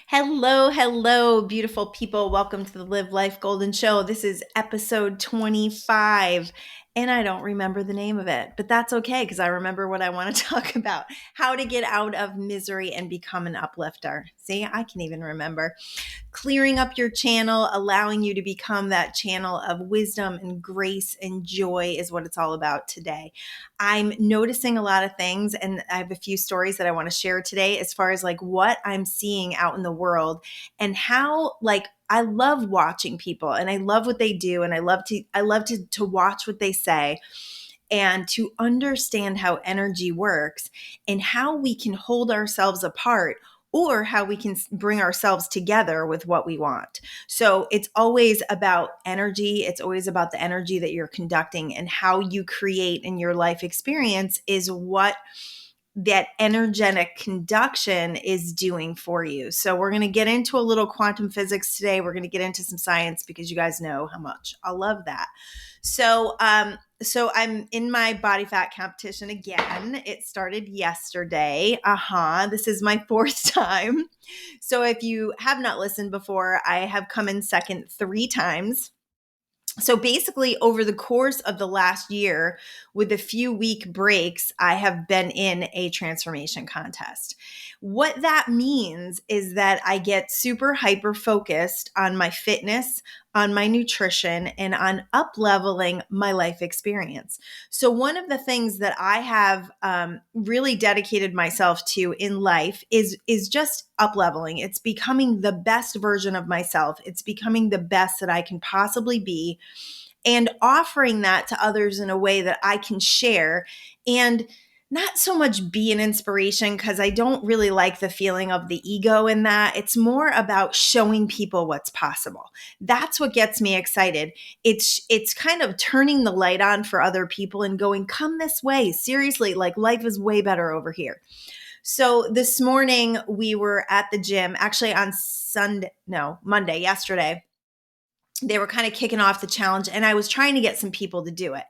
Hello, hello, beautiful people. Welcome to the Live Life Golden Show. This is episode 25, and I don't remember the name of it, but that's okay because I remember what I want to talk about: how to get out of misery and become an uplifter. See, I can even remember. Clearing up your channel, allowing you to become that channel of wisdom and grace and joy is what it's all about today. I'm noticing a lot of things, and I have a few stories that I want to share today as far as like what I'm seeing out in the world and how I love watching people and I love what they do and I love to watch what they say and to understand how energy works and how we can hold ourselves apart or how we can bring ourselves together with what we want. So it's always about energy. It's always about the energy that you're conducting, and how you create in your life experience is what that energetic conduction is doing for you. So we're going to get into a little quantum physics today. We're going to get into some science because you guys know how much I love that. So I'm in my body fat competition again. It started yesterday. This is my fourth time. So if you have not listened before, I have come in second 3 times. So basically, over the course of the last year, with a few week breaks, I have been in a transformation contest. What that means is that I get super hyper focused on my fitness, on my nutrition, and on up leveling my life experience. So one of the things that I have really dedicated myself to in life is just up leveling. It's becoming the best version of myself. It's becoming the best that I can possibly be, and offering that to others in a way that I can share and not so much be an inspiration, because I don't really like the feeling of the ego in that. It's more about showing people what's possible. That's what gets me excited. It's kind of turning the light on for other people and going, come this way. Seriously, like life is way better over here. So this morning we were at the gym, actually on Monday, yesterday. They were kind of kicking off the challenge, and I was trying to get some people to do it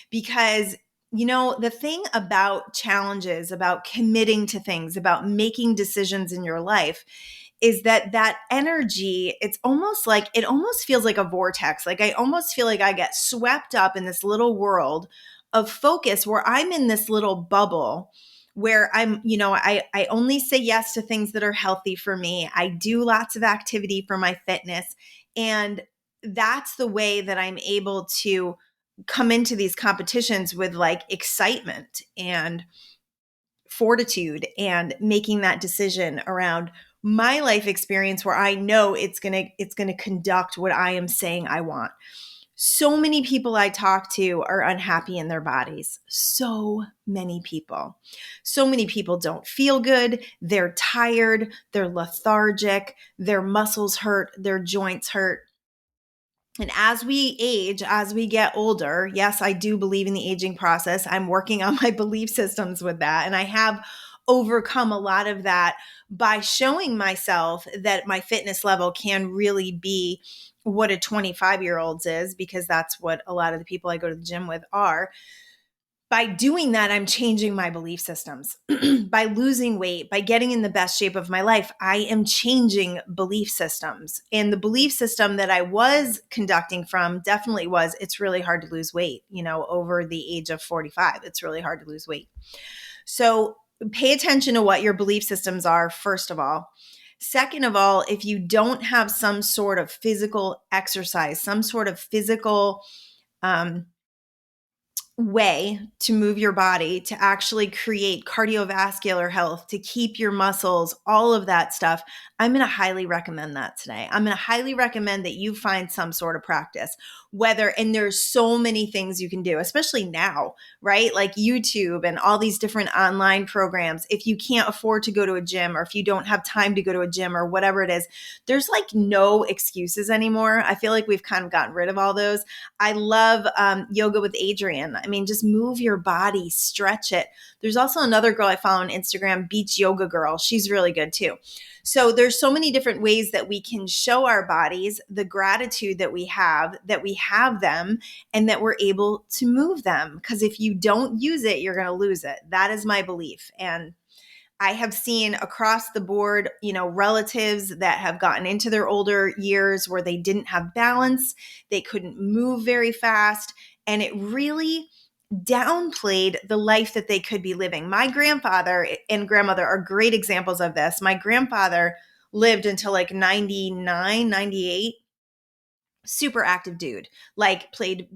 because, the thing about challenges, about committing to things, about making decisions in your life is that energy, it almost feels like a vortex. Like I almost feel like I get swept up in this little world of focus where I'm in this little bubble where I only say yes to things that are healthy for me. I do lots of activity for my fitness, and that's the way that I'm able to come into these competitions with like excitement and fortitude and making that decision around my life experience where I know it's going to conduct what I am saying I want. So many people I talk to are unhappy in their bodies. So many people. So many people don't feel good. They're tired. They're lethargic. Their muscles hurt. Their joints hurt. And as we age, as we get older, yes, I do believe in the aging process. I'm working on my belief systems with that. And I have overcome a lot of that by showing myself that my fitness level can really be what a 25-year-old's is, because that's what a lot of the people I go to the gym with are. By doing that, I'm changing my belief systems. By losing weight, by getting in the best shape of my life, I am changing belief systems. And the belief system that I was conducting from definitely was, it's really hard to lose weight. Over the age of 45, it's really hard to lose weight. So pay attention to what your belief systems are, first of all. Second of all, if you don't have some sort of physical exercise, some sort of physical way to move your body to actually create cardiovascular health, to keep your muscles, all of that stuff, I'm going to highly recommend that today. I'm going to highly recommend that you find some sort of practice, and there's so many things you can do, especially now, right? Like YouTube and all these different online programs. If you can't afford to go to a gym, or if you don't have time to go to a gym, or whatever it is, there's like no excuses anymore. I feel like we've kind of gotten rid of all those. I love yoga with Adriene. I mean, just move your body, stretch it. There's also another girl I follow on Instagram, Beach Yoga Girl. She's really good too. So there's so many different ways that we can show our bodies the gratitude that we have them, and that we're able to move them. Because if you don't use it, you're going to lose it. That is my belief. And I have seen across the board, relatives that have gotten into their older years where they didn't have balance, they couldn't move very fast, and it really downplayed the life that they could be living. My grandfather and grandmother are great examples of this. My grandfather lived until like 99, 98. Super active dude, like played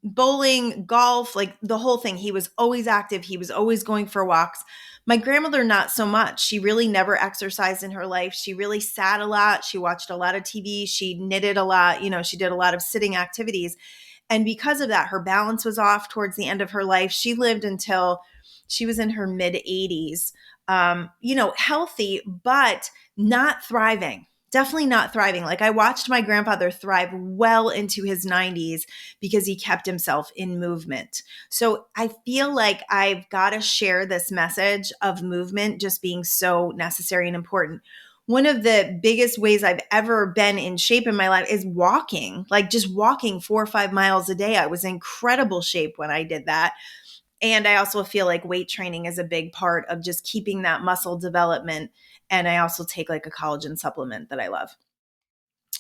bowling, golf, like the whole thing. He was always active. He was always going for walks. My grandmother, not so much. She really never exercised in her life. She really sat a lot. She watched a lot of TV. She knitted a lot. She did a lot of sitting activities. And because of that, her balance was off towards the end of her life. She lived until she was in her mid 80s, healthy, but not thriving. Definitely not thriving. Like I watched my grandfather thrive well into his 90s because he kept himself in movement. So I feel like I've got to share this message of movement just being so necessary and important. One of the biggest ways I've ever been in shape in my life is walking, like just walking 4 or 5 miles a day. I was in incredible shape when I did that. And I also feel like weight training is a big part of just keeping that muscle development. And I also take like a collagen supplement that I love.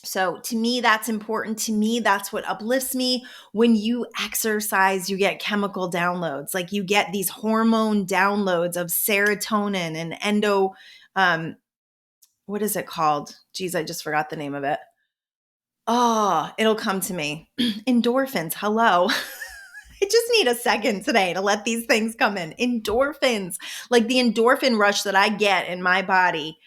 So to me, that's important. To me, that's what uplifts me. When you exercise, you get chemical downloads. Like you get these hormone downloads of serotonin and what is it called? Geez, I just forgot the name of it. Oh, it'll come to me. Endorphins. Hello. I just need a second today to let these things come in. Endorphins, like the endorphin rush that I get in my body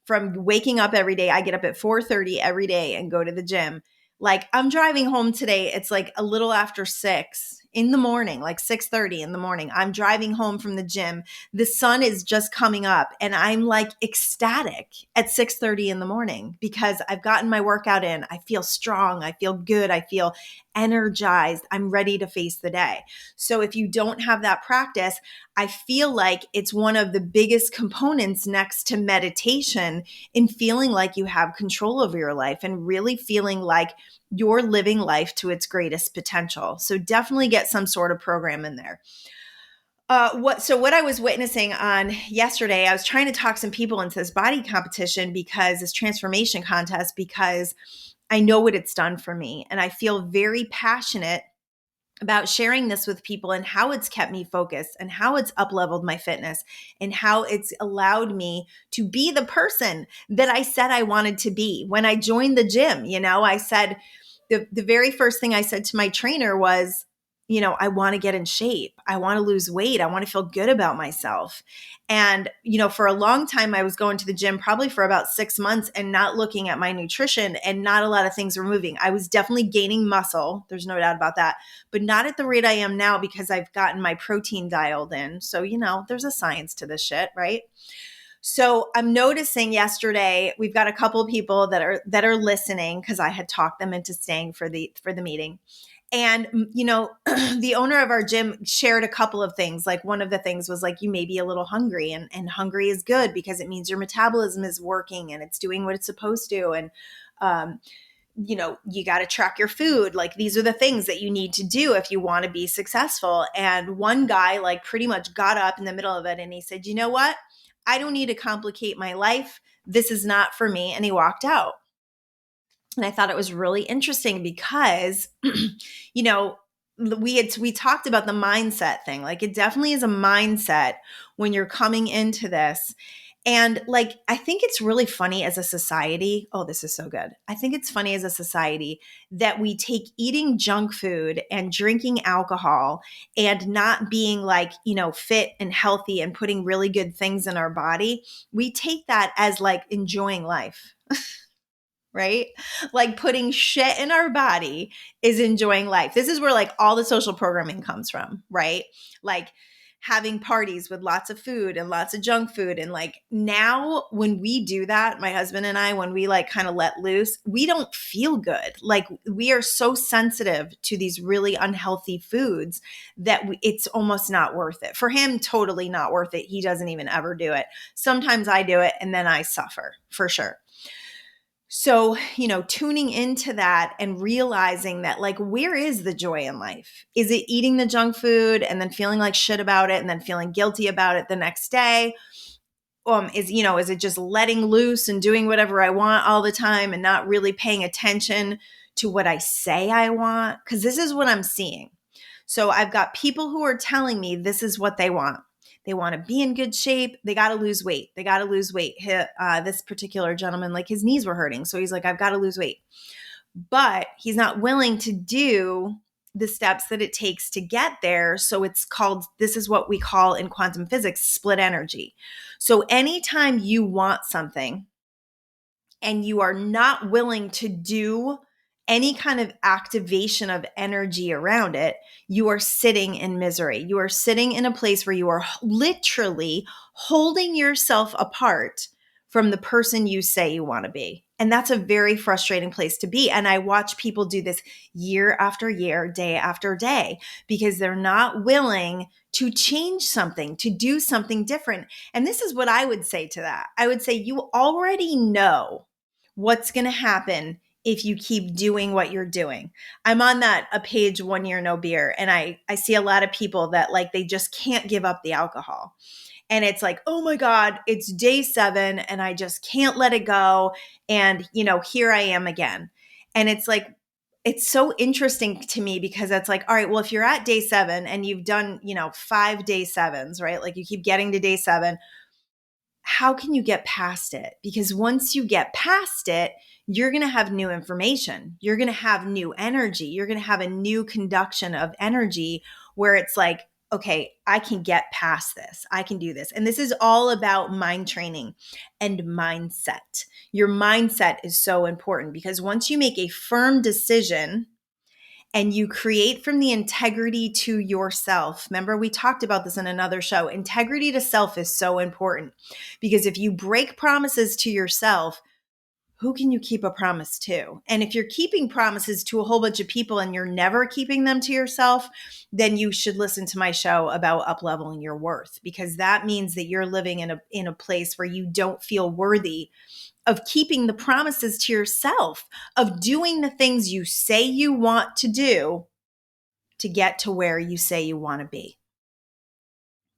from waking up every day. I get up at 4:30 every day and go to the gym. Like I'm driving home today. It's like a little after 6 in the morning, like 6:30 in the morning. I'm driving home from the gym. The sun is just coming up and I'm like ecstatic at 6:30 in the morning because I've gotten my workout in. I feel strong. I feel good. I feel energized. I'm ready to face the day. So if you don't have that practice, I feel like it's one of the biggest components next to meditation in feeling like you have control over your life and really feeling like you're living life to its greatest potential. So definitely get some sort of program in there. What I was witnessing on yesterday, I was trying to talk some people into this body competition this transformation contest, because I know what it's done for me. And I feel very passionate about sharing this with people and how it's kept me focused and how it's up-leveled my fitness and how it's allowed me to be the person that I said I wanted to be. When I joined the gym, I said, the very first thing I said to my trainer was, I want to get in shape. I want to lose weight. I want to feel good about myself. And, for a long time, I was going to the gym probably for about 6 months and not looking at my nutrition, and not a lot of things were moving. I was definitely gaining muscle. There's no doubt about that, but not at the rate I am now because I've gotten my protein dialed in. So, there's a science to this shit, right? So I'm noticing yesterday, we've got a couple of people that are listening because I had talked them into staying for the meeting. And, the owner of our gym shared a couple of things. Like one of the things was like, you may be a little hungry, and hungry is good because it means your metabolism is working and it's doing what it's supposed to. And, you got to track your food. Like these are the things that you need to do if you want to be successful. And one guy like pretty much got up in the middle of it and he said, you know what? I don't need to complicate my life. This is not for me. And he walked out. And I thought it was really interesting because, we talked about the mindset thing. Like it definitely is a mindset when you're coming into this. And like, I think it's really funny as a society. Oh, this is so good. I think it's funny as a society that we take eating junk food and drinking alcohol and not being like, fit and healthy and putting really good things in our body. We take that as like enjoying life. Right? Like putting shit in our body is enjoying life. This is where like all the social programming comes from, right? Like having parties with lots of food and lots of junk food. And like now when we do that, my husband and I, when we like kind of let loose, we don't feel good. Like we are so sensitive to these really unhealthy foods that it's almost not worth it. For him, totally not worth it. He doesn't even ever do it. Sometimes I do it and then I suffer for sure. So, tuning into that and realizing that like, where is the joy in life? Is it eating the junk food and then feeling like shit about it and then feeling guilty about it the next day? is it just letting loose and doing whatever I want all the time and not really paying attention to what I say I want? Because this is what I'm seeing. So I've got people who are telling me this is what they want. They want to be in good shape. They got to lose weight. They got to lose weight. This particular gentleman, like his knees were hurting. So he's like, I've got to lose weight. But he's not willing to do the steps that it takes to get there. So this is what we call in quantum physics, split energy. So anytime you want something and you are not willing to do any kind of activation of energy around it, you are sitting in misery. You are sitting in a place where you are literally holding yourself apart from the person you say you want to be. And that's a very frustrating place to be. And I watch people do this year after year, day after day, because they're not willing to change something, to do something different. And this is what I would say to that. I would say you already know what's going to happen if you keep doing what you're doing. I'm on a page 1 year no beer, and I see a lot of people that like they just can't give up the alcohol. And it's like, oh my God, it's day 7 and I just can't let it go. And, here I am again. And it's like, it's so interesting to me because it's like, all right, well, if you're at day 7 and you've done, 5 day 7s, right? Like you keep getting to day 7, how can you get past it? Because once you get past it, you're going to have new information. You're going to have new energy. You're going to have a new conduction of energy where it's like, okay, I can get past this. I can do this. And this is all about mind training and mindset. Your mindset is so important because once you make a firm decision and you create from the integrity to yourself. Remember, we talked about this in another show. Integrity to self is so important because if you break promises to yourself, who can you keep a promise to? And if you're keeping promises to a whole bunch of people and you're never keeping them to yourself, then you should listen to my show about up-leveling your worth, because that means that you're living in a place where you don't feel worthy of keeping the promises to yourself, of doing the things you say you want to do to get to where you say you want to be.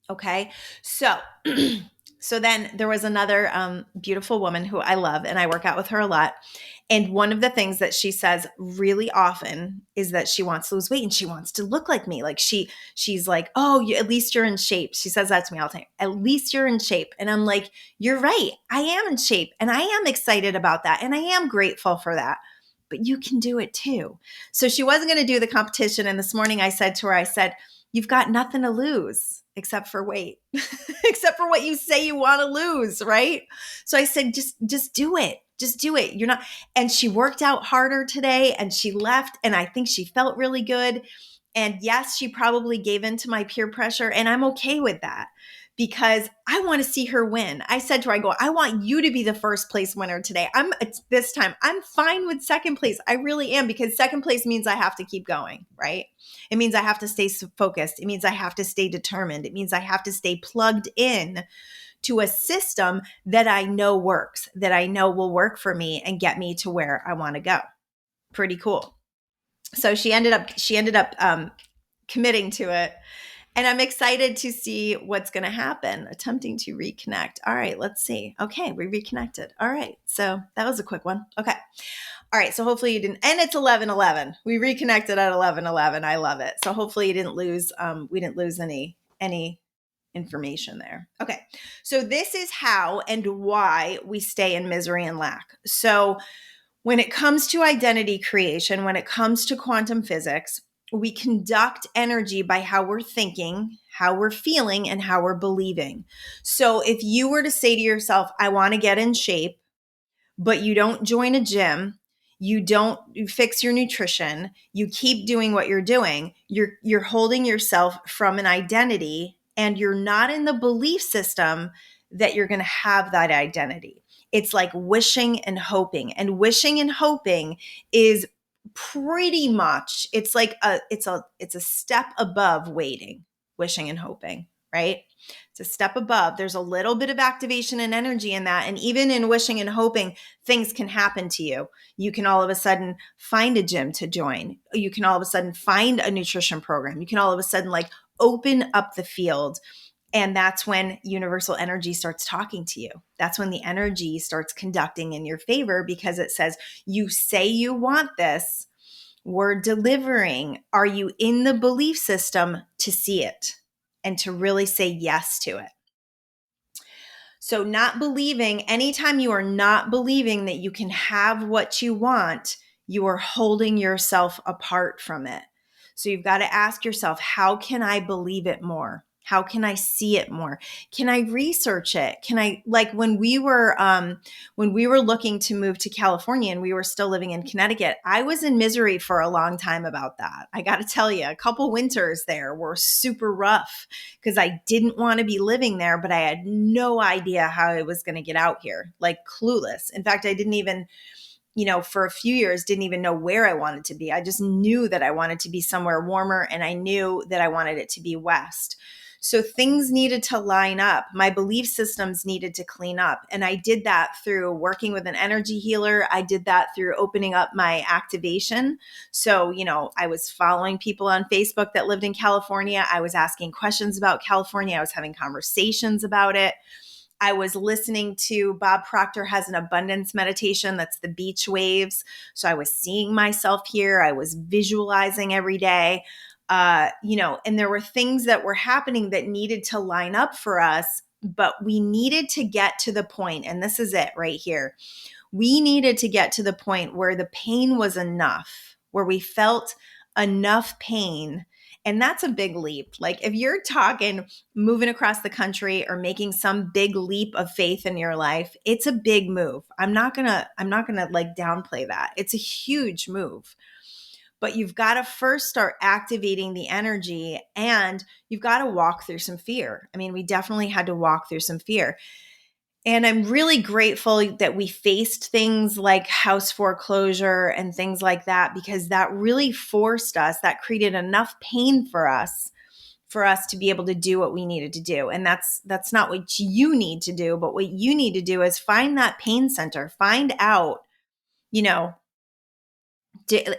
Okay. So then there was another beautiful woman who I love and I work out with her a lot. And one of the things that she says really often is that she wants to lose weight and she wants to look like me. Like she's like, oh, at least you're in shape. She says that to me all the time. At least you're in shape. And I'm like, you're right. I am in shape and I am excited about that. And I am grateful for that. But you can do it too. So she wasn't going to do the competition. And this morning I said to her, you've got nothing to lose except for weight, except for what you say you want to lose, right? So I said, just do it. Just do it. You're not. And she worked out harder today and she left. And I think she felt really good. And yes, she probably gave in to my peer pressure. And I'm okay with that because I want to see her win. I said to her, I want you to be the first place winner today. This time I'm fine with second place. I really am, because second place means I have to keep going, right? It means I have to stay focused. It means I have to stay determined. It means I have to stay plugged in to a system that I know works, that I know will work for me and get me to where I want to go. Pretty cool. So she ended up committing to it. And I'm excited to see what's going to happen. Attempting to reconnect. All right, let's see. Okay, we reconnected. All right. So that was a quick one. Okay. All right. So hopefully you didn't, and it's 11:11. We reconnected at 11:11. I love it. So hopefully you didn't lose, we didn't lose any information there. Okay. So this is how and why we stay in misery and lack. So when it comes to identity creation, when it comes to quantum physics, we conduct energy by how we're thinking, how we're feeling, and how we're believing. So if you were to say to yourself, I want to get in shape, but you don't join a gym, you fix your nutrition, you keep doing what you're doing, you're holding yourself from an identity, and you're not in the belief system that you're going to have that identity. It's like wishing and hoping. And wishing and hoping is pretty much, it's a step above waiting, wishing and hoping, right? It's a step above. There's a little bit of activation and energy in that. And even in wishing and hoping, things can happen to you. You can all of a sudden find a gym to join. You can all of a sudden find a nutrition program. You can all of a sudden open up the field And that's when universal energy starts talking to you. That's when the energy starts conducting in your favor, because it says, you say you want this, we're delivering. Are you in the belief system to see it and to really say yes to it? So not believing, anytime you are not believing that you can have what you want, you are holding yourself apart from it. So you've got to ask yourself, how can I believe it more? How can I see it more? Can I research it? Can I, like when we were looking to move to California and we were still living in Connecticut, I was in misery for a long time about that. I got to tell you, a couple winters there were super rough because I didn't want to be living there, but I had no idea how I was going to get out here, like clueless. In fact, I didn't even, for a few years, didn't even know where I wanted to be. I just knew that I wanted to be somewhere warmer, and I knew that I wanted it to be west. So things needed to line up. My belief systems needed to clean up. And I did that through working with an energy healer. I did that through opening up my activation. So, I was following people on Facebook that lived in California. I was asking questions about California. I was having conversations about it. I was listening to Bob Proctor has an abundance meditation. That's the beach waves. So I was seeing myself here. I was visualizing every day. And there were things that were happening that needed to line up for us, but we needed to get to the point, and this is it right here. We needed to get to the point where the pain was enough, where we felt enough pain. And that's a big leap. Like if you're talking moving across the country or making some big leap of faith in your life, it's a big move. I'm not going to like downplay that. It's a huge move. But you've got to first start activating the energy, and you've got to walk through some fear. I mean, we definitely had to walk through some fear. And I'm really grateful that we faced things like house foreclosure and things like that, because that really forced us, that created enough pain for us to be able to do what we needed to do. And that's not what you need to do, but what you need to do is find that pain center, find out,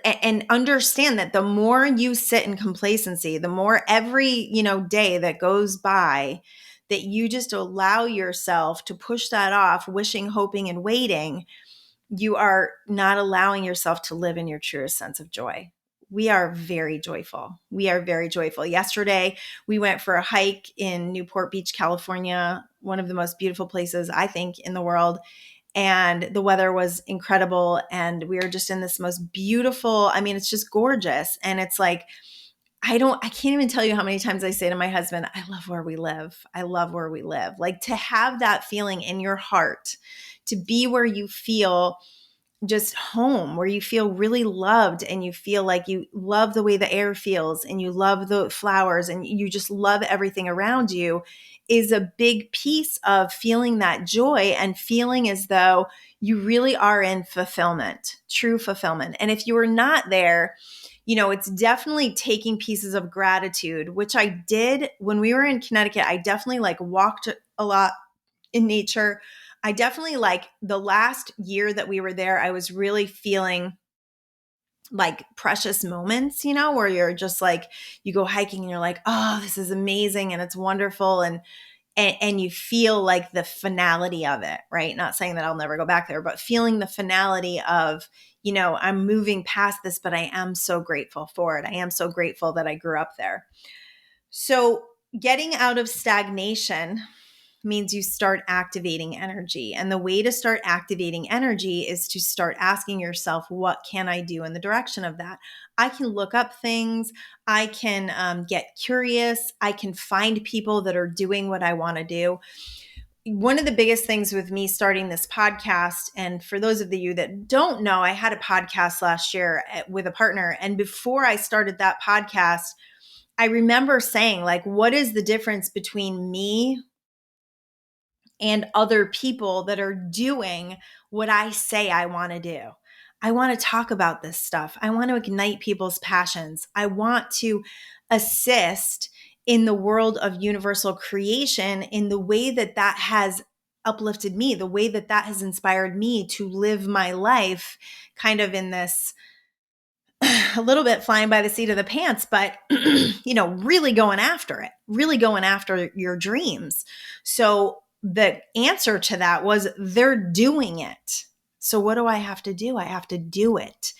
and understand that the more you sit in complacency, the more every, day that goes by that you just allow yourself to push that off, wishing, hoping, and waiting, you are not allowing yourself to live in your truest sense of joy. We are very joyful. We are very joyful. Yesterday, we went for a hike in Newport Beach, California, one of the most beautiful places, I think, in the world. And the weather was incredible. And we were just in this most beautiful, it's just gorgeous. And it's like, I can't even tell you how many times I say to my husband, I love where we live. I love where we live. Like to have that feeling in your heart, to be where you feel just home, where you feel really loved and you feel like you love the way the air feels and you love the flowers and you just love everything around you, is a big piece of feeling that joy and feeling as though you really are in fulfillment, true fulfillment. And if you are not there, it's definitely taking pieces of gratitude, which I did when we were in Connecticut. I definitely walked a lot in nature. I definitely the last year that we were there, I was really feeling like precious moments, where you're just you go hiking and you're like, oh, this is amazing and it's wonderful. And you feel like the finality of it, right? Not saying that I'll never go back there, but feeling the finality of, I'm moving past this, but I am so grateful for it. I am so grateful that I grew up there. So getting out of stagnation means you start activating energy. And the way to start activating energy is to start asking yourself, what can I do in the direction of that? I can look up things. I can get curious. I can find people that are doing what I want to do. One of the biggest things with me starting this podcast, and for those of you that don't know, I had a podcast last year with a partner. And before I started that podcast, I remember saying, what is the difference between me and other people that are doing what I say I want to do? I want to talk about this stuff. I want to ignite people's passions. I want to assist in the world of universal creation in the way that has uplifted me, the way that has inspired me to live my life kind of in this a little bit flying by the seat of the pants, but really going after it, really going after your dreams. So the answer to that was they're doing it. So what do I have to do? I have to do it.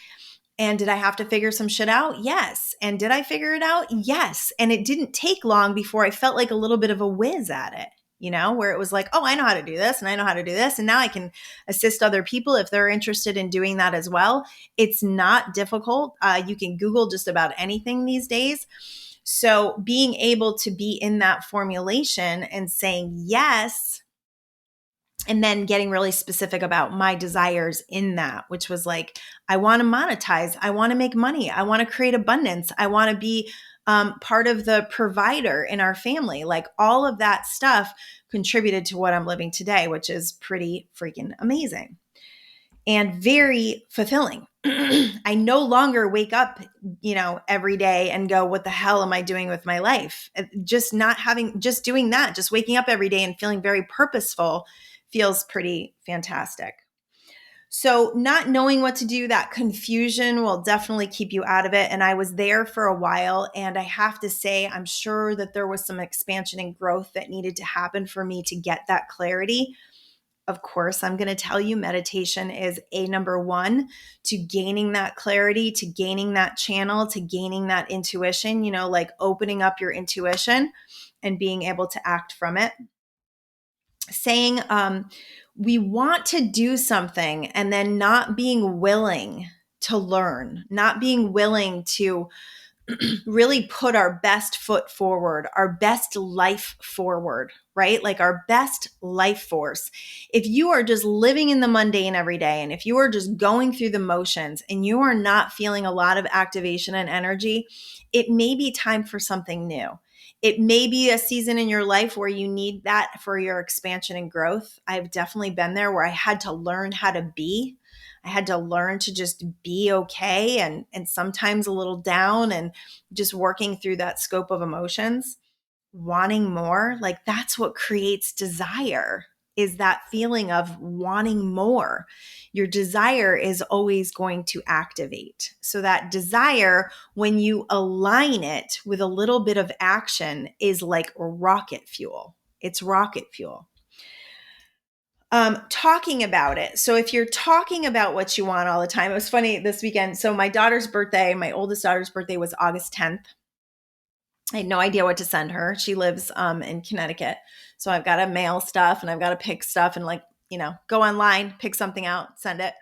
And did I have to figure some shit out? Yes. And did I figure it out? Yes. And it didn't take long before I felt like a little bit of a whiz at it, where it was like, oh, I know how to do this and I know how to do this. And now I can assist other people if they're interested in doing that as well. It's not difficult. You can Google just about anything these days. So being able to be in that formulation and saying yes, and then getting really specific about my desires in that, which was like, I want to monetize. I want to make money. I want to create abundance. I want to be part of the provider in our family. Like all of that stuff contributed to what I'm living today, which is pretty freaking amazing and very fulfilling. I no longer wake up, every day and go, what the hell am I doing with my life? Just doing that, just waking up every day and feeling very purposeful feels pretty fantastic. So not knowing what to do, that confusion will definitely keep you out of it. And I was there for a while. And I have to say, I'm sure that there was some expansion and growth that needed to happen for me to get that clarity. Of course, I'm going to tell you meditation is number one to gaining that clarity, to gaining that channel, to gaining that intuition, like opening up your intuition and being able to act from it. Saying we want to do something and then not being willing to learn, not being willing to really put our best foot forward, our best life forward, right? Like our best life force. If you are just living in the mundane every day, and if you are just going through the motions and you are not feeling a lot of activation and energy, it may be time for something new. It may be a season in your life where you need that for your expansion and growth. I've definitely been there where I had to learn how to be. I had to learn to just be okay and sometimes a little down and just working through that scope of emotions, wanting more. Like that's what creates desire, is that feeling of wanting more. Your desire is always going to activate. So that desire, when you align it with a little bit of action, is like rocket fuel. It's rocket fuel. Talking about it. So if you're talking about what you want all the time, it was funny this weekend. So my oldest daughter's birthday was August 10th. I had no idea what to send her. She lives in Connecticut. So I've got to mail stuff and I've got to pick stuff and go online, pick something out, send it.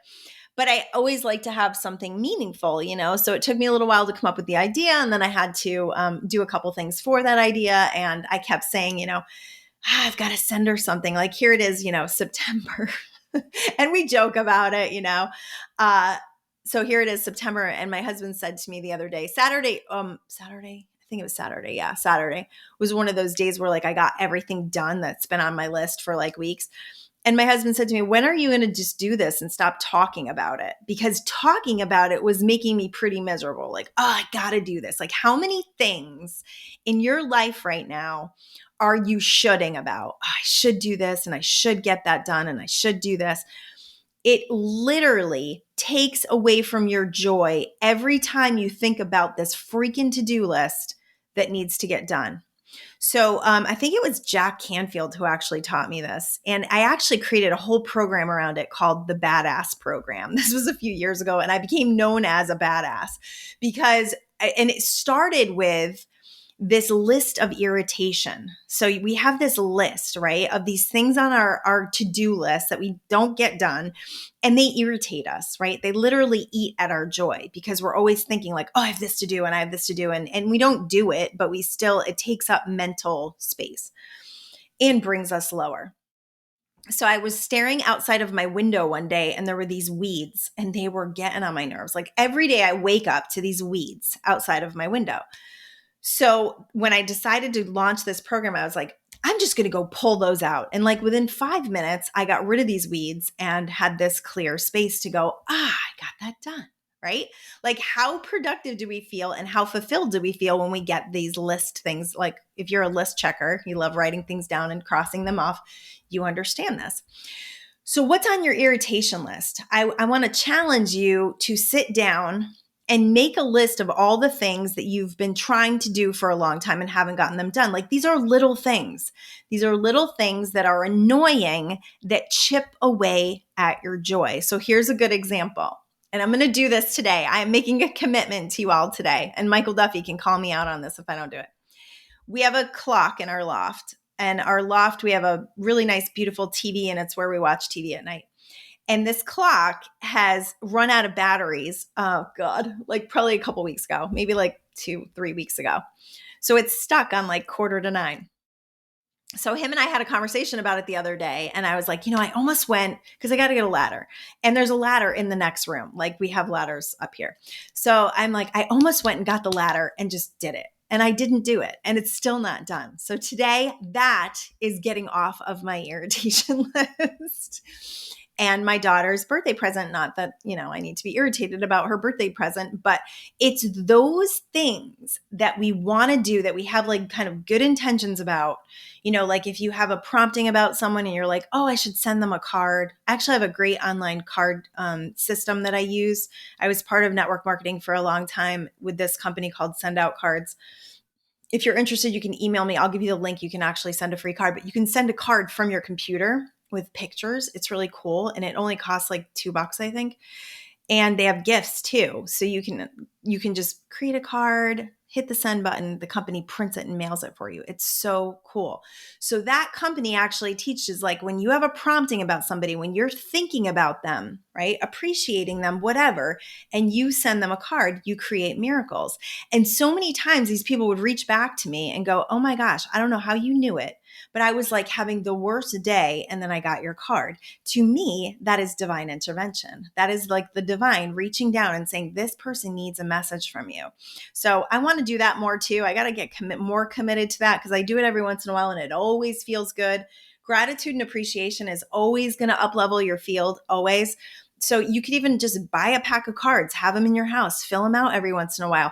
But I always like to have something meaningful, so it took me a little while to come up with the idea. And then I had to do a couple things for that idea. And I kept saying, I've got to send her something. Like here it is, September. And we joke about it, so here it is, September. And my husband said to me the other day, Saturday, I think it was Saturday. Yeah, Saturday was one of those days where I got everything done that's been on my list for weeks. And my husband said to me, when are you going to just do this and stop talking about it? Because talking about it was making me pretty miserable. I got to do this. How many things in your life right now are you shoulding about? Oh, I should do this and I should get that done and I should do this. It literally takes away from your joy every time you think about this freaking to-do list that needs to get done. So I think it was Jack Canfield who actually taught me this. And I actually created a whole program around it called the Badass Program. This was a few years ago and I became known as a badass and it started with this list of irritation. So we have this list, right, of these things on our to-do list that we don't get done, and they irritate us, right? They literally eat at our joy because we're always thinking oh, I have this to do and I have this to do. And we don't do it, but it takes up mental space and brings us lower. So I was staring outside of my window one day and there were these weeds and they were getting on my nerves. Every day I wake up to these weeds outside of my window. So when I decided to launch this program, I was like, I'm just going to go pull those out. And within 5 minutes, I got rid of these weeds and had this clear space to go, I got that done, right? How productive do we feel and how fulfilled do we feel when we get these list things? If you're a list checker, you love writing things down and crossing them off, you understand this. So what's on your irritation list? I want to challenge you to sit down and make a list of all the things that you've been trying to do for a long time and haven't gotten them done. Like these are little things. These are little things that are annoying that chip away at your joy. So here's a good example. And I'm going to do this today. I am making a commitment to you all today. And Michael Duffy can call me out on this if I don't do it. We have a clock in our loft. And our loft, we have a really nice, beautiful TV, and it's where we watch TV at night. And this clock has run out of batteries. Oh God, like probably a couple weeks ago, maybe like 2-3 weeks ago. So it's stuck on like 8:45. So him and I had a conversation about it the other day. And I was like, I almost went because I got to get a ladder, and there's a ladder in the next room. Like we have ladders up here. So I'm like, I almost went and got the ladder and just did it. And I didn't do it, and it's still not done. So today that is getting off of my irritation list. And my daughter's birthday present, not that, I need to be irritated about her birthday present, but it's those things that we want to do that we have like kind of good intentions about. Like if you have a prompting about someone and you're like, oh, I should send them a card. I actually have a great online card system that I use. I was part of network marketing for a long time with this company called Send Out Cards. If you're interested, you can email me. I'll give you the link. You can actually send a free card, but you can send a card from your computer with pictures. It's really cool. And it only costs like $2, I think. And they have gifts too. So you can just create a card, hit the send button, the company prints it and mails it for you. It's so cool. So that company actually teaches, like, when you have a prompting about somebody, when you're thinking about them, right, appreciating them, whatever, and you send them a card, you create miracles. And so many times these people would reach back to me and go, oh my gosh, I don't know how you knew it, but I was like having the worst day and then I got your card. To me, that is divine intervention. That is like the divine reaching down and saying, this person needs a message from you. So I want to do that more too. I got to get more committed to that because I do it every once in a while and it always feels good. Gratitude and appreciation is always going to up-level your field, always. So you could even just buy a pack of cards, have them in your house, fill them out every once in a while.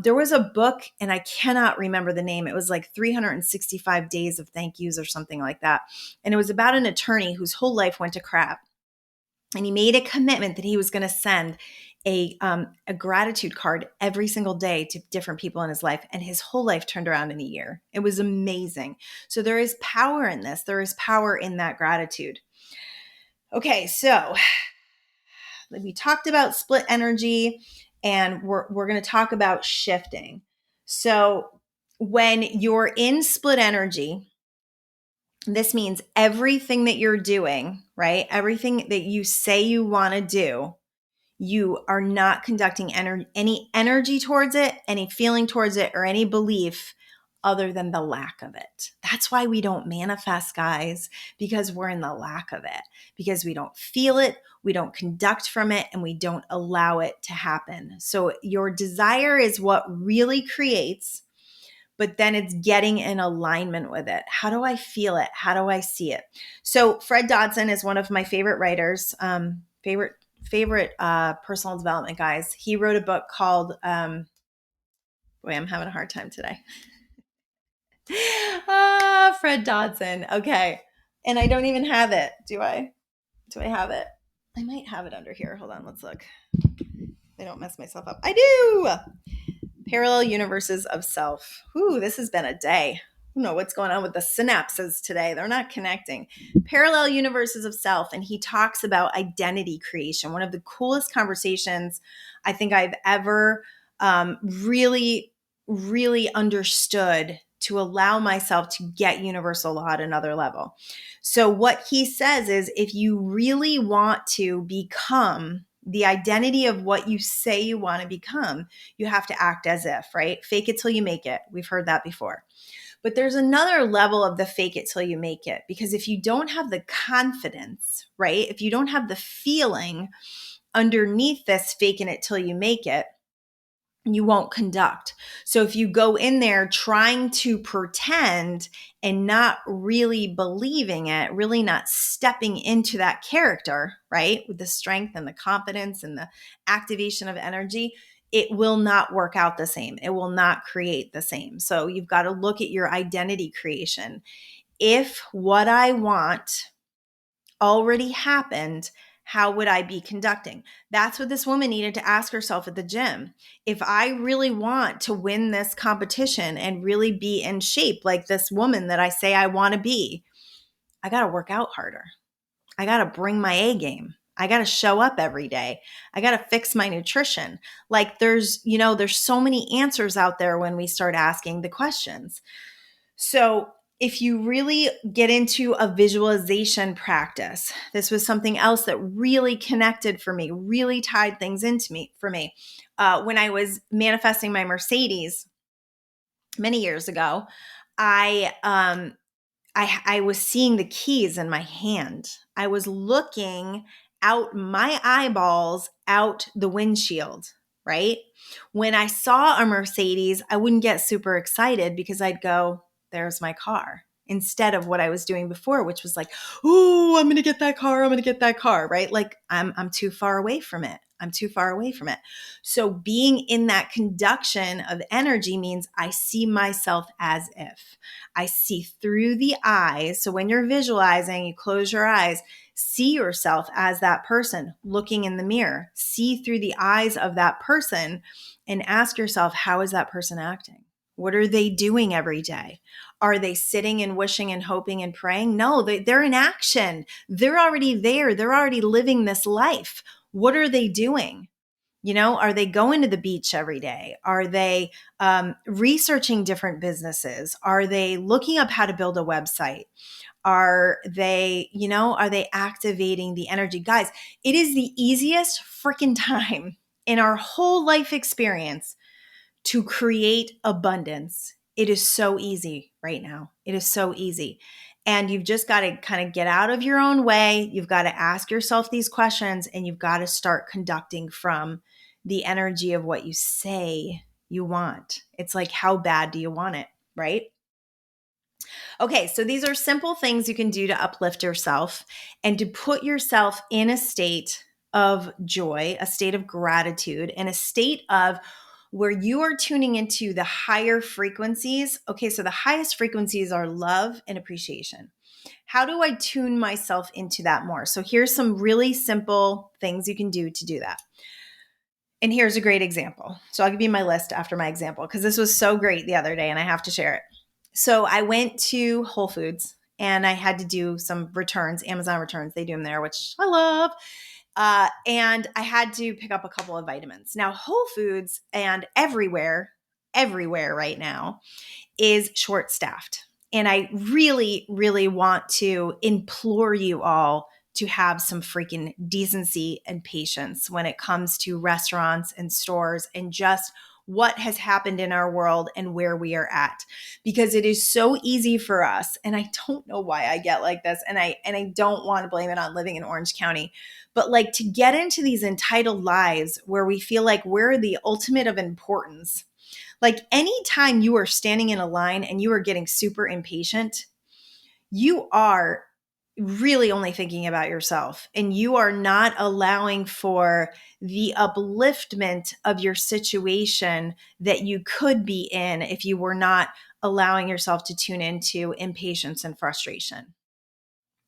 There was a book, and I cannot remember the name. It was like 365 Days of Thank Yous or something like that. And it was about an attorney whose whole life went to crap. And he made a commitment that he was going to send a gratitude card every single day to different people in his life. And his whole life turned around in a year. It was amazing. So there is power in this. There is power in that gratitude. Okay, so we talked about split energy. And we're going to talk about shifting. So when you're in split energy, this means everything that you're doing, right? Everything that you say you want to do, you are not conducting any energy towards it, any feeling towards it, or any belief other than the lack of it. That's why we don't manifest, guys, because we're in the lack of it, because we don't feel it, we don't conduct from it, and we don't allow it to happen. So your desire is what really creates, but then it's getting in alignment with it. How do I feel it? How do I see it? So Fred Dodson is one of my favorite writers, favorite personal development guys. He wrote a book called, I'm having a hard time today. Fred Dodson. Okay. And I don't even have it. Do I have it? I might have it under here. Hold on. Let's look. I don't mess myself up. I do. Parallel universes of self. Ooh, this has been a day. I don't know what's going on with the synapses today. They're not connecting. Parallel universes of self. And he talks about identity creation. One of the coolest conversations I think I've ever really understood to allow myself to get universal law at another level. So what he says is, if you really want to become the identity of what you say you want to become, you have to act as if, right? Fake it till you make it. We've heard that before. But there's another level of the fake it till you make it, because if you don't have the confidence, right? If you don't have the feeling underneath this faking it till you make it, you won't conduct. So if you go in there trying to pretend and not really believing it, really not stepping into that character, right? With the strength and the confidence and the activation of energy, it will not work out the same. It will not create the same. So you've got to look at your identity creation. If what I want already happened, how would I be conducting? That's what this woman needed to ask herself at the gym. If I really want to win this competition and really be in shape like this woman that I say I want to be, I got to work out harder. I got to bring my A game. I got to show up every day. I got to fix my nutrition. Like there's so many answers out there when we start asking the questions. So if you really get into a visualization practice, this was something else that really connected for me, really tied things into me for me. When I was manifesting my Mercedes many years ago, I was seeing the keys in my hand. I was looking out my eyeballs out the windshield, right? When I saw a Mercedes, I wouldn't get super excited because I'd go, there's my car. Instead of what I was doing before, which was like, oh, I'm going to get that car. I'm going to get that car, right? Like I'm too far away from it. I'm too far away from it. So being in that conduction of energy means I see myself as if. I see through the eyes. So when you're visualizing, you close your eyes, see yourself as that person looking in the mirror, see through the eyes of that person and ask yourself, how is that person acting? What are they doing every day? Are they sitting and wishing and hoping and praying? No, they're in action. They're already there. They're already living this life. What are they doing? Are they going to the beach every day? Are they researching different businesses? Are they looking up how to build a website? Are they activating the energy? Guys, it is the easiest freaking time in our whole life experience to create abundance. It is so easy right now. It is so easy. And you've just got to kind of get out of your own way. You've got to ask yourself these questions and you've got to start conducting from the energy of what you say you want. It's like, how bad do you want it, right? Okay, so these are simple things you can do to uplift yourself and to put yourself in a state of joy, a state of gratitude, and a state of where you are tuning into the higher frequencies. Okay, so the highest frequencies are love and appreciation. How do I tune myself into that more? So here's some really simple things you can do to do that. And here's a great example. So I'll give you my list after my example because this was so great the other day and I have to share it. So I went to Whole Foods and I had to do some returns, Amazon returns. They do them there, which I love. And I had to pick up a couple of vitamins. Now, Whole Foods and everywhere right now is short-staffed. And I really, really want to implore you all to have some freaking decency and patience when it comes to restaurants and stores and just what has happened in our world and where we are at, because it is so easy for us. And I don't know why I get like this. And I don't want to blame it on living in Orange County, but like to get into these entitled lives where we feel like we're the ultimate of importance. Like anytime you are standing in a line and you are getting super impatient, you are really only thinking about yourself and you are not allowing for the upliftment of your situation that you could be in if you were not allowing yourself to tune into impatience and frustration.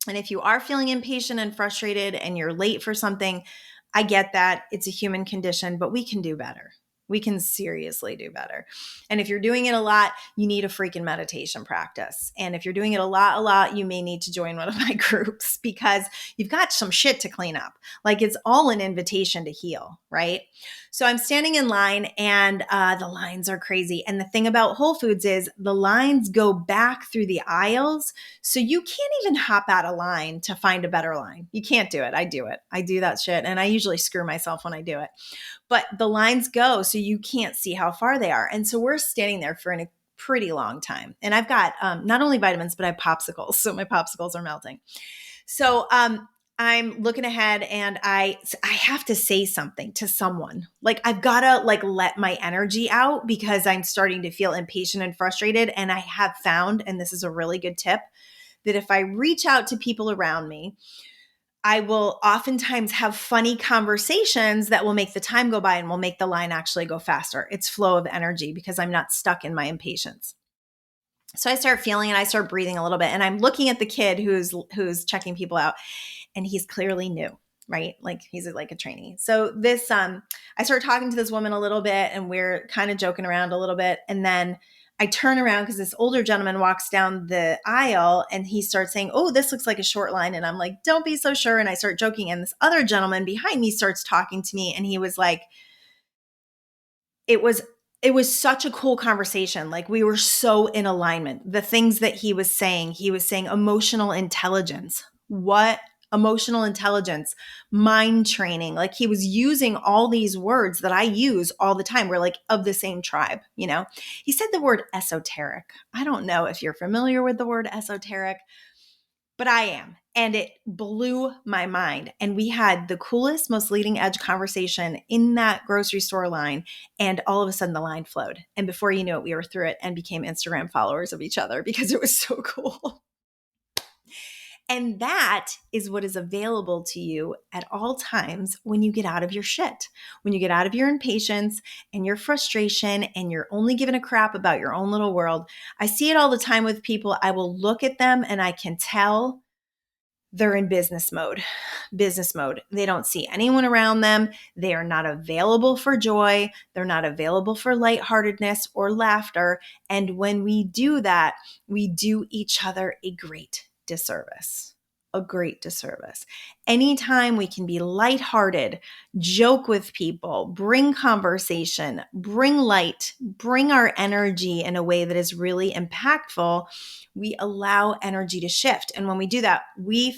And if you are feeling impatient and frustrated and you're late for something, I get that. It's a human condition, but we can do better. We can seriously do better. And if you're doing it a lot, you need a freaking meditation practice. And if you're doing it a lot, you may need to join one of my groups because you've got some shit to clean up. Like it's all an invitation to heal, right? So I'm standing in line and the lines are crazy. And the thing about Whole Foods is the lines go back through the aisles. So you can't even hop out of line to find a better line. You can't do it. I do it. I do that shit. And I usually screw myself when I do it. But the lines go so you can't see how far they are. And so we're standing there for a pretty long time. And I've got not only vitamins, but I have popsicles. So my popsicles are melting. So I'm looking ahead and I have to say something to someone. Like I've got to like let my energy out because I'm starting to feel impatient and frustrated. And I have found, and this is a really good tip, that if I reach out to people around me, I will oftentimes have funny conversations that will make the time go by and will make the line actually go faster. It's flow of energy because I'm not stuck in my impatience. So I start feeling and I start breathing a little bit and I'm looking at the kid who's checking people out and he's clearly new. right? Like he's like a trainee. So this, I started talking to this woman a little bit and we're kind of joking around a little bit. And then I turn around because this older gentleman walks down the aisle and he starts saying, "Oh, this looks like a short line." And I'm like, "Don't be so sure." And I start joking. And this other gentleman behind me starts talking to me. And he was like, it was such a cool conversation. Like we were so in alignment. The things that he was saying emotional intelligence. What? Emotional intelligence, mind training. Like he was using all these words that I use all the time. We're like of the same tribe, you know? He said the word esoteric. I don't know if you're familiar with the word esoteric, but I am. And it blew my mind. And we had the coolest, most leading edge conversation in that grocery store line. And all of a sudden the line flowed. And before you knew it, we were through it and became Instagram followers of each other because it was so cool. And that is what is available to you at all times when you get out of your shit, when you get out of your impatience and your frustration and you're only giving a crap about your own little world. I see it all the time with people. I will look at them and I can tell they're in business mode. They don't see anyone around them. They are not available for joy. They're not available for lightheartedness or laughter. And when we do that, we do each other a great disservice. Anytime we can be lighthearted, joke with people, bring conversation, bring light, bring our energy in a way that is really impactful, we allow energy to shift. And when we do that, we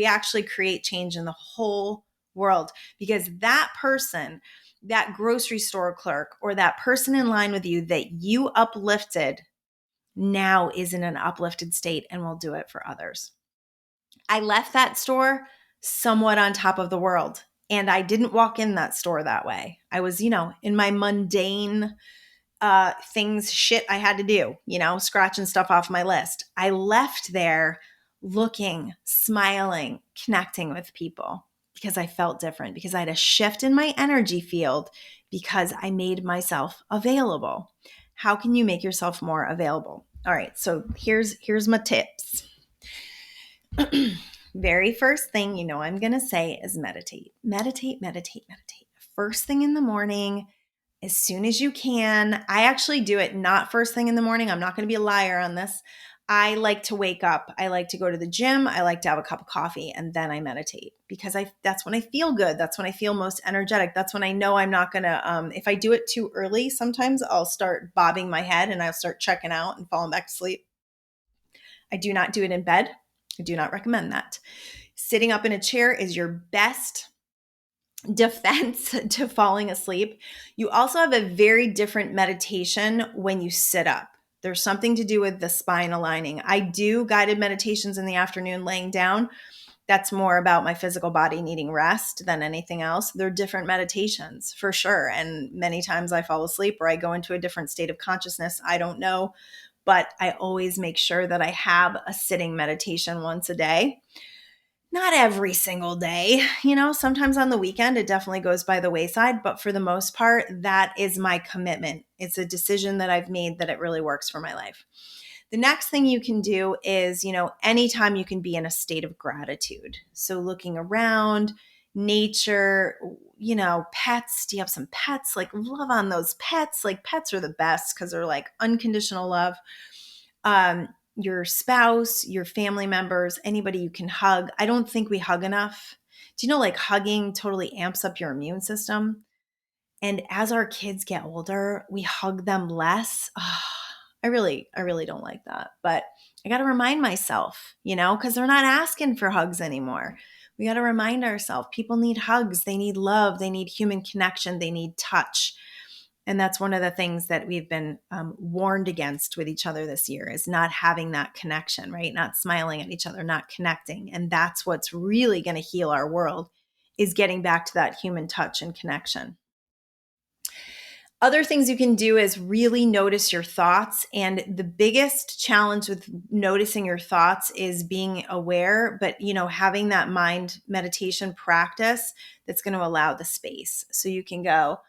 actually create change in the whole world, because that person, that grocery store clerk, or that person in line with you that you uplifted now is in an uplifted state and will do it for others. I left that store somewhat on top of the world, and I didn't walk in that store that way. I was, in my mundane shit I had to do, scratching stuff off my list. I left there looking, smiling, connecting with people because I felt different, because I had a shift in my energy field, because I made myself available. How can you make yourself more available? All right, so here's my tips. Very first thing, I'm going to say is meditate. Meditate. First thing in the morning, as soon as you can. I actually do it not first thing in the morning. I'm not going to be a liar on this. I like to wake up. I like to go to the gym. I like to have a cup of coffee, and then I meditate, because that's when I feel good. That's when I feel most energetic. That's when I know I'm not going to, if I do it too early, sometimes I'll start bobbing my head and I'll start checking out and falling back to sleep. I do not do it in bed. I do not recommend that. Sitting up in a chair is your best defense to falling asleep. You also have a very different meditation when you sit up. There's something to do with the spine aligning. I do guided meditations in the afternoon laying down. That's more about my physical body needing rest than anything else. They're different meditations for sure. And many times I fall asleep or I go into a different state of consciousness. I don't know, but I always make sure that I have a sitting meditation once a day. Not every single day, sometimes on the weekend it definitely goes by the wayside, but for the most part, that is my commitment. It's a decision that I've made that it really works for my life. The next thing you can do is, anytime you can be in a state of gratitude. So looking around, nature, pets. Do you have some pets? Like, love on those pets. Like, pets are the best because they're like unconditional love. Your spouse, your family members, anybody you can hug. I don't think we hug enough. Do you know, like, hugging totally amps up your immune system? And as our kids get older, we hug them less. Oh, I really don't like that. But I got to remind myself, because they're not asking for hugs anymore. We got to remind ourselves people need hugs. They need love. They need human connection. They need touch. And that's one of the things that we've been warned against with each other this year, is not having that connection, right? Not smiling at each other, not connecting. And that's what's really going to heal our world, is getting back to that human touch and connection. Other things you can do is really notice your thoughts. And the biggest challenge with noticing your thoughts is being aware, but, having that mind meditation practice that's going to allow the space. So you can go,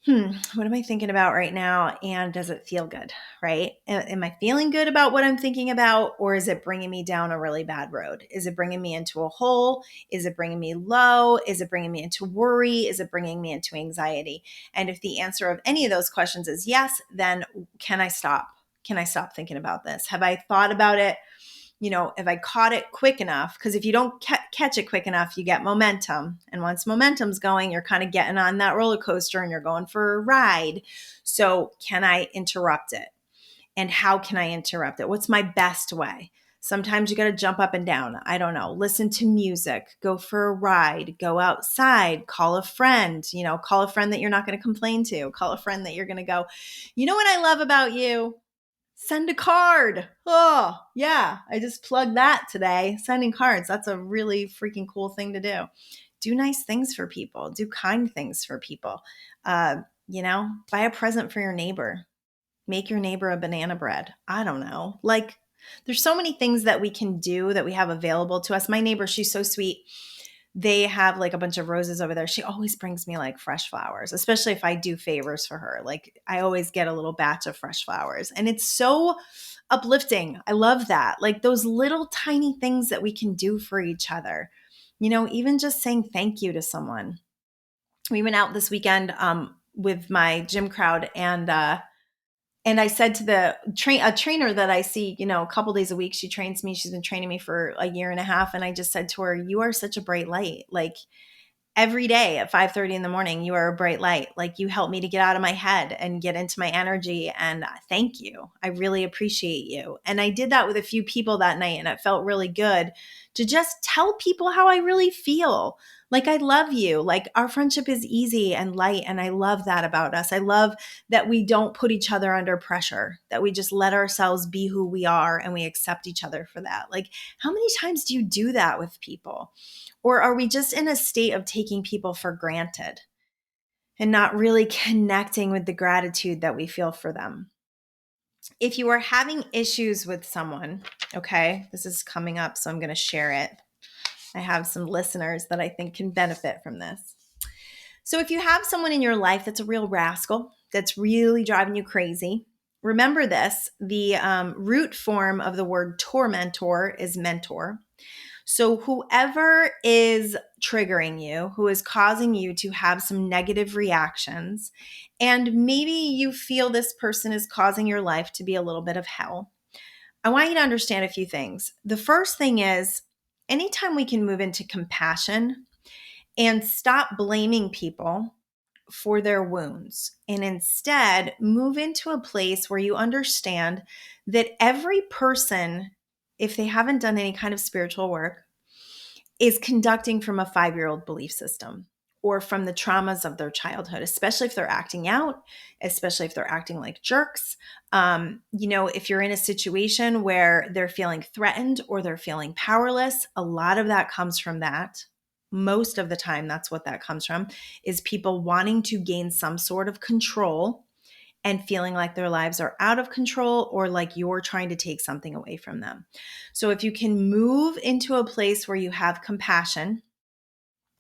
What am I thinking about right now? And does it feel good, right? Am I feeling good about what I'm thinking about? Or is it bringing me down a really bad road? Is it bringing me into a hole? Is it bringing me low? Is it bringing me into worry? Is it bringing me into anxiety? And if the answer of any of those questions is yes, then can I stop? Can I stop thinking about this? Have I thought about it? If I caught it quick enough, because if you don't catch it quick enough, you get momentum. And once momentum's going, you're kind of getting on that roller coaster and you're going for a ride. So can I interrupt it? And how can I interrupt it? What's my best way? Sometimes you got to jump up and down. I don't know. Listen to music, go for a ride, go outside, call a friend, call a friend that you're not going to complain to, call a friend that you're going to go, you know what I love about you? Send a card. Oh, yeah. I just plugged that today. Sending cards. That's a really freaking cool thing to do. Do nice things for people. Do kind things for people. Buy a present for your neighbor. Make your neighbor a banana bread. I don't know. There's so many things that we can do that we have available to us. My neighbor, she's so sweet. They have a bunch of roses over there. She always brings me fresh flowers, especially if I do favors for her. I always get a little batch of fresh flowers and it's so uplifting. I love that. Those little tiny things that we can do for each other, even just saying thank you to someone. We went out this weekend with my gym crowd and I said to a trainer that I see, a couple days a week, she trains me. She's been training me for a year and a half. And I just said to her, you are such a bright light. Every day at 5:30 in the morning, you are a bright light. You help me to get out of my head and get into my energy. And thank you. I really appreciate you. And I did that with a few people that night. And it felt really good to just tell people how I really feel. I love you. Our friendship is easy and light. And I love that about us. I love that we don't put each other under pressure, that we just let ourselves be who we are and we accept each other for that. How many times do you do that with people? Or are we just in a state of taking people for granted and not really connecting with the gratitude that we feel for them? If you are having issues with someone, okay, this is coming up, so I'm going to share it. I have some listeners that I think can benefit from this. So if you have someone in your life that's a real rascal, that's really driving you crazy, remember this. The root form of the word tormentor is mentor. So whoever is triggering you, who is causing you to have some negative reactions, and maybe you feel this person is causing your life to be a little bit of hell, I want you to understand a few things. The first thing is, anytime we can move into compassion and stop blaming people for their wounds and instead move into a place where you understand that every person, if they haven't done any kind of spiritual work, is conducting from a 5-year-old belief system or from the traumas of their childhood, especially if they're acting out, especially if they're acting like jerks. If you're in a situation where they're feeling threatened or they're feeling powerless, a lot of that comes from that. Most of the time, that's what that comes from, is people wanting to gain some sort of control and feeling like their lives are out of control or like you're trying to take something away from them. So if you can move into a place where you have compassion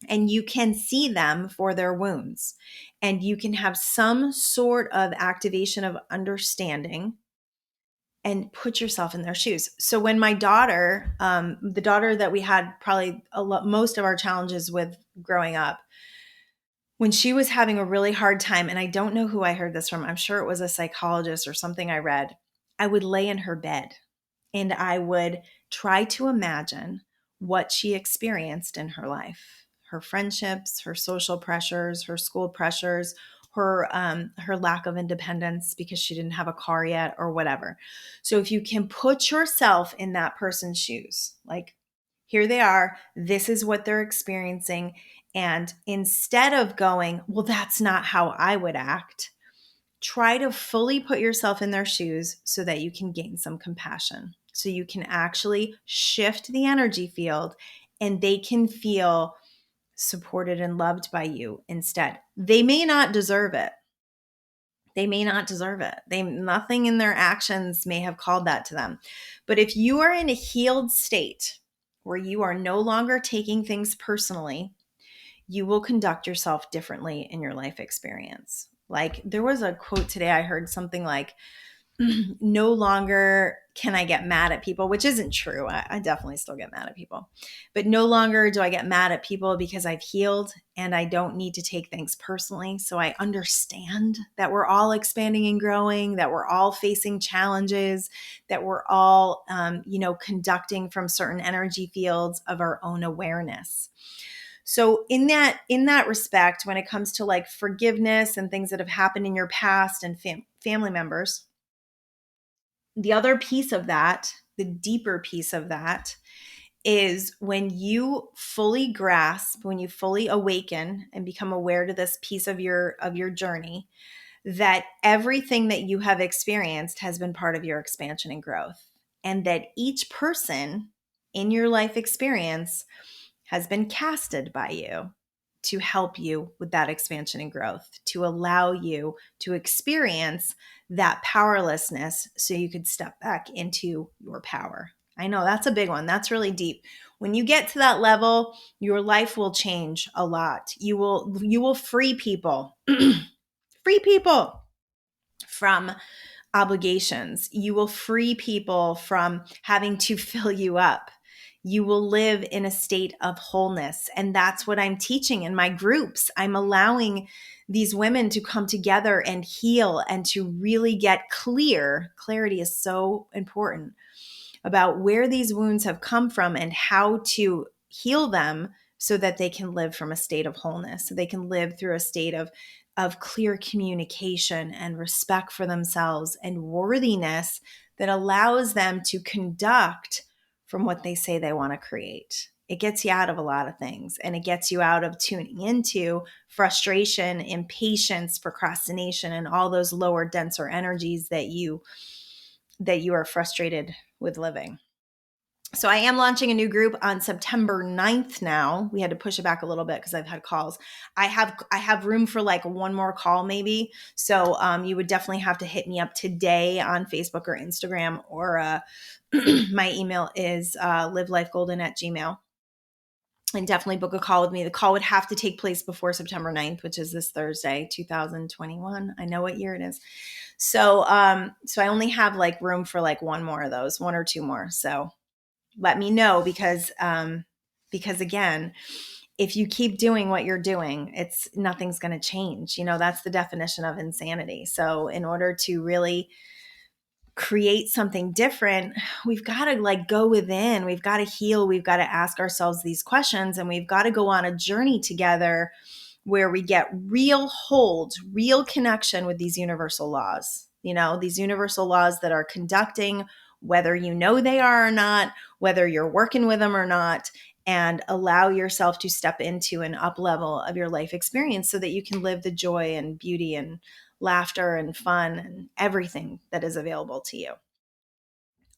and you can see them for their wounds and you can have some sort of activation of understanding and put yourself in their shoes. So when my daughter, the daughter that we had probably most of our challenges with growing up, when she was having a really hard time, and I don't know who I heard this from, I'm sure it was a psychologist or something I read, I would lay in her bed and I would try to imagine what she experienced in her life, her friendships, her social pressures, her school pressures, her lack of independence because she didn't have a car yet or whatever. So if you can put yourself in that person's shoes, here they are, this is what they're experiencing. And instead of going, well, that's not how I would act, try to fully put yourself in their shoes so that you can gain some compassion. So you can actually shift the energy field and they can feel supported and loved by you instead. They may not deserve it. Nothing in their actions may have called that to them. But if you are in a healed state where you are no longer taking things personally, you will conduct yourself differently in your life experience. Like there was a quote today I heard, something like, no longer can I get mad at people, which isn't true. I definitely still get mad at people, but no longer do I get mad at people because I've healed and I don't need to take things personally. So I understand that we're all expanding and growing, that we're all facing challenges, that we're all, conducting from certain energy fields of our own awareness. So in that respect, when it comes to like forgiveness and things that have happened in your past and family members, the other piece of that, the deeper piece of that, is when you fully grasp, when you fully awaken and become aware to this piece of your journey, that everything that you have experienced has been part of your expansion and growth, and that each person in your life experience has been casted by you to help you with that expansion and growth, to allow you to experience that powerlessness so you could step back into your power. I know that's a big one. That's really deep. When you get to that level, your life will change a lot. You will free people, free people from obligations. You will free people from having to fill you up. You will live in a state of wholeness. And that's what I'm teaching in my groups. I'm allowing these women to come together and heal and to really get clear. Clarity is so important about where these wounds have come from and how to heal them so that they can live from a state of wholeness, so they can live through a state of clear communication and respect for themselves and worthiness that allows them to conduct from what they say they want to create. It gets you out of a lot of things, and it gets you out of tuning into frustration, impatience, procrastination, and all those lower, denser energies that you are frustrated with living. So I am launching a new group on September 9th now. We had to push it back a little bit because I've had calls. I have room for like one more call maybe. So you would definitely have to hit me up today on Facebook or Instagram, or my email is livelifegolden@gmail.com. And definitely book a call with me. The call would have to take place before September 9th, which is this Thursday, 2021. I know what year it is. So I only have like room for like one more of those, one or two more. So let me know, because again, if you keep doing what you're doing, nothing's going to change. That's the definition of insanity. So in order to really create something different, we've got to like go within, we've got to heal, we've got to ask ourselves these questions, and we've got to go on a journey together where we get real hold, real connection with these universal laws, these universal laws that are conducting, whether you know they are or not, whether you're working with them or not, and allow yourself to step into an up level of your life experience so that you can live the joy and beauty and laughter and fun and everything that is available to you.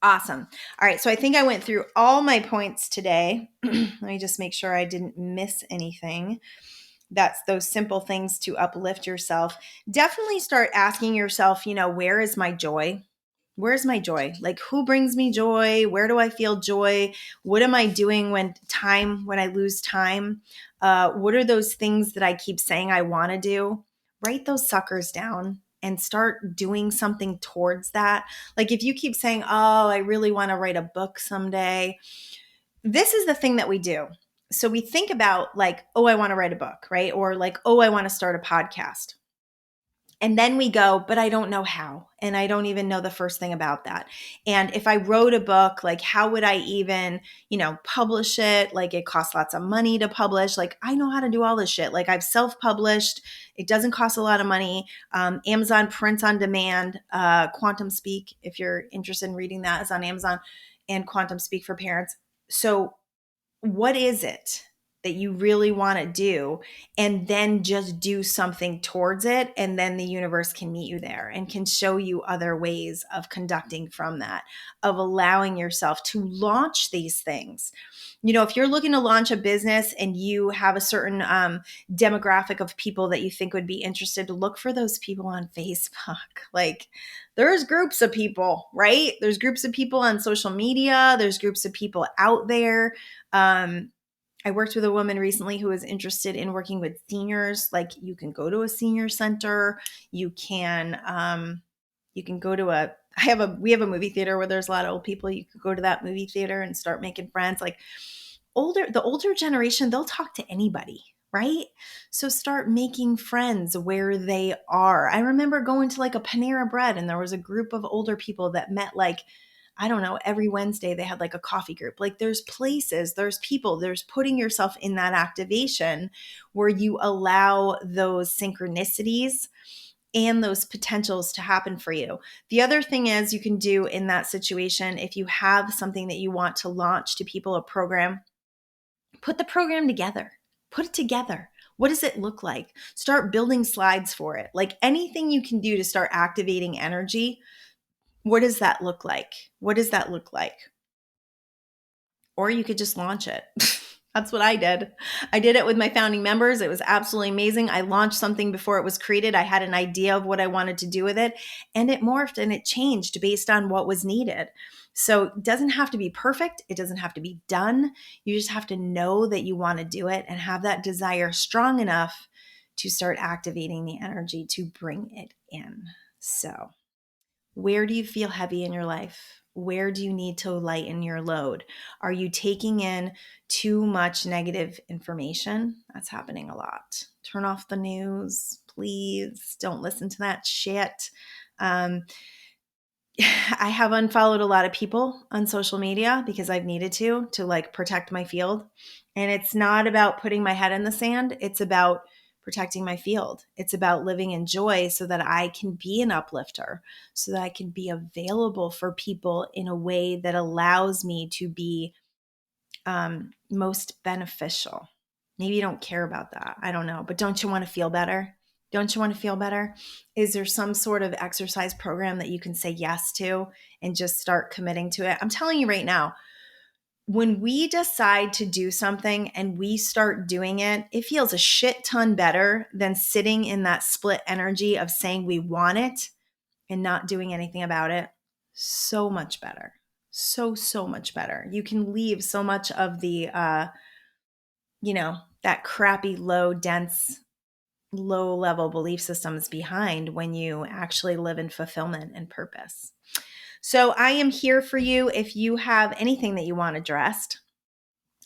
Awesome. All right. So I think I went through all my points today. Let me just make sure I didn't miss anything. That's those simple things to uplift yourself. Definitely start asking yourself, where is my joy? Where's my joy? Like, who brings me joy? Where do I feel joy? What am I doing when I lose time? What are those things that I keep saying I want to do? Write those suckers down and start doing something towards that. Like if you keep saying, oh, I really want to write a book someday. This is the thing that we do. So we think about like, oh, I want to write a book, right? Or like, oh, I want to start a podcast. And then we go, but I don't know how. And I don't even know the first thing about that. And if I wrote a book, like how would I even, publish it? Like it costs lots of money to publish. Like I know how to do all this shit. Like I've self-published. It doesn't cost a lot of money. Amazon prints on demand. Quantum Speak, if you're interested in reading that, is on Amazon, and Quantum Speak for Parents. So what is it that you really want to do, and then just do something towards it, and then the universe can meet you there and can show you other ways of conducting from that, of allowing yourself to launch these things. If you're looking to launch a business and you have a certain demographic of people that you think would be interested, look for those people on Facebook. Like there's groups of people, right? There's groups of people on social media. There's groups of people out there. I worked with a woman recently who was interested in working with seniors. Like, you can go to a senior center. You can go to we have a movie theater where there's a lot of old people. You could go to that movie theater and start making friends. Like, the older generation, they'll talk to anybody, right? So start making friends where they are. I remember going to like a Panera Bread, and there was a group of older people that met, like, I don't know, every Wednesday they had like a coffee group. Like, there's places, there's people, there's putting yourself in that activation where you allow those synchronicities and those potentials to happen for you. The other thing is, you can do in that situation, if you have something that you want to launch to people, a program, put the program together. Put it together. What does it look like? Start building slides for it. Like, anything you can do to start activating energy. What does that look like? What does that look like? Or you could just launch it. That's what I did. I did it with my founding members. It was absolutely amazing. I launched something before it was created. I had an idea of what I wanted to do with it, and it morphed and it changed based on what was needed. So it doesn't have to be perfect. It doesn't have to be done. You just have to know that you want to do it and have that desire strong enough to start activating the energy to bring it in. So, where do you feel heavy in your life? Where do you need to lighten your load? Are you taking in too much negative information? That's happening a lot. Turn off the news, please. Don't listen to that shit. I have unfollowed a lot of people on social media because I've needed to like protect my field. And it's not about putting my head in the sand. It's about protecting my field. It's about living in joy so that I can be an uplifter, so that I can be available for people in a way that allows me to be most beneficial. Maybe you don't care about that. I don't know. But don't you want to feel better? Don't you want to feel better? Is there some sort of exercise program that you can say yes to and just start committing to it? I'm telling you right now, when we decide to do something and we start doing it, it feels a shit ton better than sitting in that split energy of saying we want it and not doing anything about it. So much better. So much better. You can leave so much of the, that crappy, dense, low level belief systems behind when you actually live in fulfillment and purpose. So I am here for you if you have anything that you want addressed.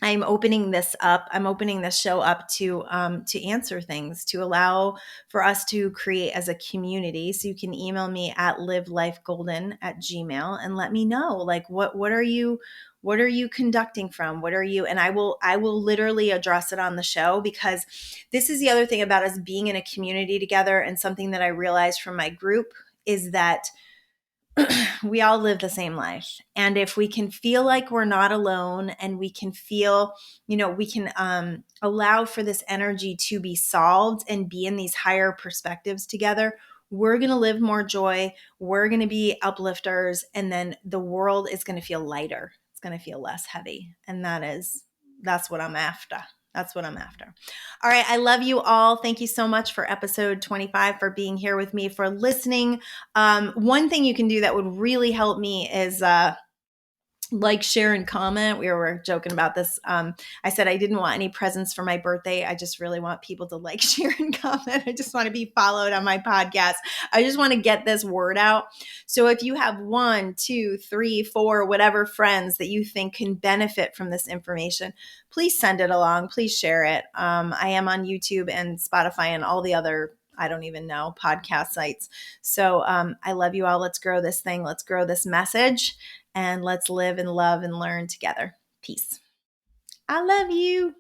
I'm opening this up. I'm opening this show up to answer things, to allow for us to create as a community. So you can email me at livelifegolden@gmail.com and let me know, like, what are you conducting from? What are you? And I will literally address it on the show, because this is the other thing about us being in a community together, and something that I realized from my group is that we all live the same life. And if we can feel like we're not alone, and we can feel, we can allow for this energy to be solved and be in these higher perspectives together, we're going to live more joy. We're going to be uplifters. And then the world is going to feel lighter. It's going to feel less heavy. And that's what I'm after. That's what I'm after. All right. I love you all. Thank you so much for episode 25, for being here with me, for listening. One thing you can do that would really help me is like, share, and comment. We were joking about this. I said I didn't want any presents for my birthday. I just really want people to like, share, and comment. I just want to be followed on my podcast. I just want to get this word out. So if you have 1, 2, 3, 4, whatever friends that you think can benefit from this information, please send it along. Please share it. I am on YouTube and Spotify and all the other, I don't even know, podcast sites. So I love you all. Let's grow this thing. Let's grow this message. And let's live and love and learn together. Peace. I love you.